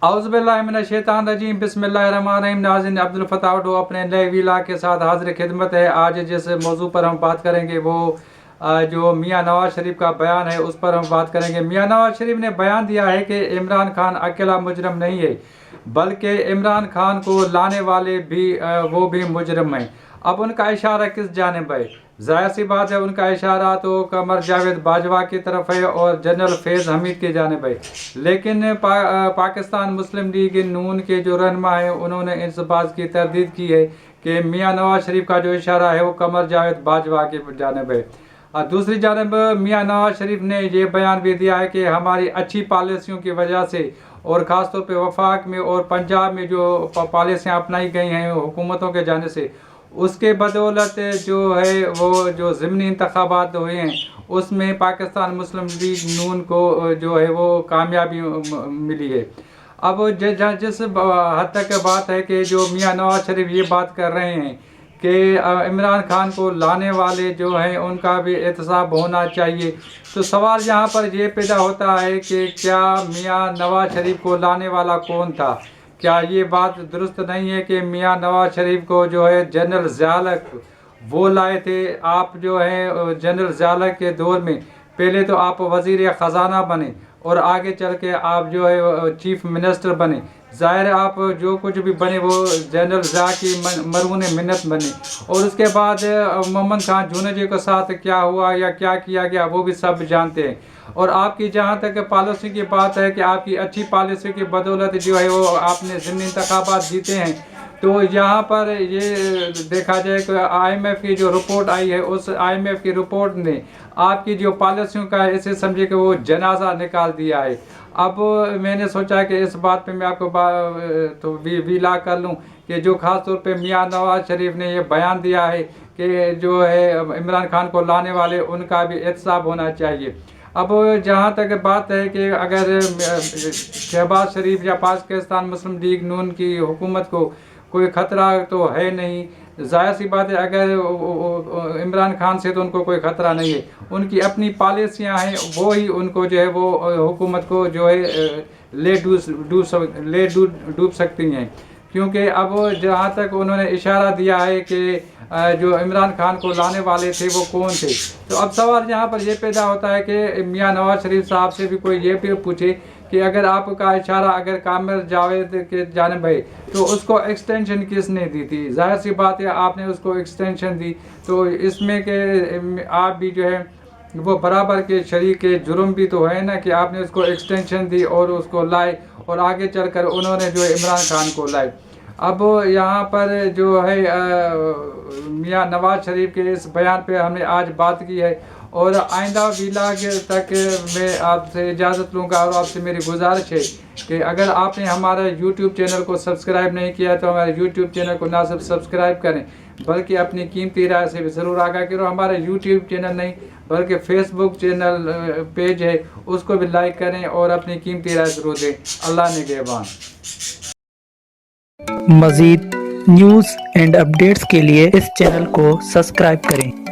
औज़ुबिल्लाहिमिनश्शैतानिर्रजीम बिस्मिल्लाहिर्रहमानिर्रहीम। नाज़रीन, अब्दुल फताह भुट्टो अपने नए वीला के साथ हाजिर खिदमत है। आज जिस मौजू पर हम बात करेंगे वो जो मियाँ नवाज शरीफ का बयान है उस पर हम बात करेंगे। मियाँ नवाज शरीफ ने बयान दिया है कि इमरान खान अकेला मुजरम नहीं है, बल्कि इमरान खान को लाने वाले भी वो भी मुजरम हैं। अब उनका इशारा किस जानिब है? ज़ाहिर सी बात है, उनका इशारा तो कमर जावेद बाजवा की तरफ है और जनरल फैज़ हमीद की जानिब है। लेकिन पाकिस्तान मुस्लिम लीग नून के जो रहनुमा हैं उन्होंने इस बात की तरदीद की है कि मियाँ नवाज शरीफ का जो इशारा है वो कमर जावेद बाजवा की जानिब है। दूसरी जानब मियाँ नवाज शरीफ ने ये बयान भी दिया है कि हमारी अच्छी पॉलिसियों की वजह से और ख़ास तौर पे वफाक में और पंजाब में जो पॉलिसियाँ अपनाई गई हैं हुकूमतों के जाने से, उसके बदौलत जो है वो जो ज़िमनी इंतखाबात हुए हैं उसमें पाकिस्तान मुस्लिम लीग नून को जो है वो कामयाबी मिली है। अब जिस हद तक बात है कि जो मियाँ नवाज शरीफ ये बात कर रहे हैं कि इमरान खान को लाने वाले जो हैं उनका भी एहतसाब होना चाहिए, तो सवाल यहाँ पर ये पैदा होता है कि क्या मियाँ नवाज शरीफ को लाने वाला कौन था? क्या ये बात दुरुस्त नहीं है कि मियाँ नवाज शरीफ को जो है जनरल ज़िया-उल-हक वो लाए थे? आप जो है जनरल ज़िया-उल-हक के दौर में पहले तो आप वज़ीर ख़जाना बने और आगे चल के आप जो है चीफ मिनिस्टर बने। ज़ाहिर है आप जो कुछ भी बने वो जनरल ज़िया की मरहून मिन्नत बने। और उसके बाद मोहम्मद खान जूनेजी के साथ क्या हुआ या क्या किया गया वो भी सब जानते हैं। और आपकी जहाँ तक पॉलिसी की बात है कि आपकी अच्छी पॉलिसी की बदौलत जो है वो आपने ज़िमनी इंतखाबात जीते हैं, तो यहाँ पर ये देखा जाए कि IMF की जो रिपोर्ट आई है उस IMF की रिपोर्ट ने आपकी जो पॉलिसियों का ऐसे समझे कि वो जनाजा निकाल दिया है। अब मैंने सोचा कि इस बात पे मैं आपको तो वीला कर लूँ कि जो ख़ास तौर पे मियाँ नवाज शरीफ ने ये बयान दिया है कि जो है इमरान खान को लाने वाले उनका भी एहतसाब होना चाहिए। अब जहाँ तक बात है कि अगर शहबाज शरीफ या पाकिस्तान मुस्लिम लीग नून की हुकूमत को कोई ख़तरा तो है नहीं, ज़ाहिर सी बात है अगर इमरान खान से तो उनको कोई ख़तरा नहीं है, उनकी अपनी पॉलिसियाँ हैं वो ही उनको जो है वो हुकूमत को जो है ले डूब सकती हैं। क्योंकि अब जहाँ तक उन्होंने इशारा दिया है कि जो इमरान खान को लाने वाले थे वो कौन थे, तो अब सवाल यहाँ पर ये पैदा होता है कि मियाँ नवाज शरीफ साहब से भी कोई ये भी पूछे कि अगर आपका इशारा अगर कामिल जावेद के जानिब है तो उसको एक्सटेंशन किसने दी थी? ज़ाहिर सी बात है आपने उसको एक्सटेंशन दी, तो इसमें कि आप भी जो है वो बराबर के शरीक जुर्म भी तो है ना कि आपने उसको एक्सटेंशन दी और उसको लाए और आगे चलकर उन्होंने जो इमरान खान को लाए। अब यहाँ पर जो है मियाँ नवाज शरीफ के इस बयान पे हमने आज बात की है और आइंदा वीला के तक मैं आपसे इजाज़त लूँगा और आपसे मेरी गुजारिश है कि अगर आपने हमारा YouTube चैनल को सब्सक्राइब नहीं किया तो हमारे YouTube चैनल को ना सिर्फ सब्सक्राइब करें बल्कि अपनी कीमती राय से भी ज़रूर आगाह करो। हमारा YouTube चैनल नहीं बल्कि फेसबुक चैनल पेज है उसको भी लाइक करें और अपनी कीमती राय ज़रूर दें। अल्लाह निगहबान। मज़ीद न्यूज़ एंड अपडेट्स के लिए इस चैनल को सब्सक्राइब करें।